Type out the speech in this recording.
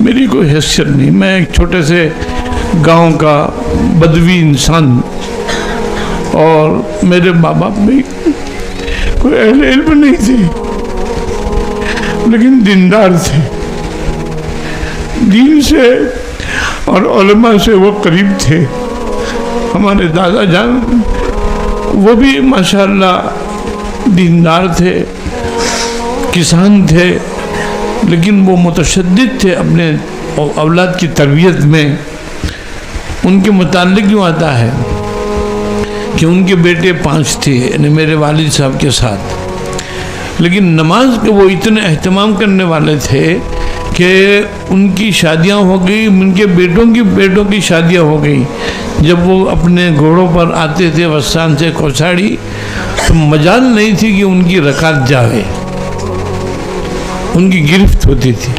میری کوئی حیثیت نہیں، میں ایک چھوٹے سے گاؤں کا بدوی انسان، اور میرے ماں باپ بھی کوئی اہل علم نہیں تھے، لیکن دیندار تھے، دین سے اور علماء سے وہ قریب تھے۔ ہمارے دادا جان وہ بھی ماشاءاللہ دیندار تھے، کسان تھے، لیکن وہ متشدد تھے اپنے اولاد کی تربیت میں۔ ان کے متعلق یوں آتا ہے کہ ان کے بیٹے 5 تھے، یعنی میرے والد صاحب کے ساتھ، لیکن نماز کے وہ اتنے اہتمام کرنے والے تھے کہ ان کی شادیاں ہو گئی، ان کے بیٹوں کی شادیاں ہو گئی۔ جب وہ اپنے گھوڑوں پر آتے تھے وستان سے کوساڑی، تو مجال نہیں تھی کہ ان کی رکعت جاوے، ان کی گرفت ہوتی تھی۔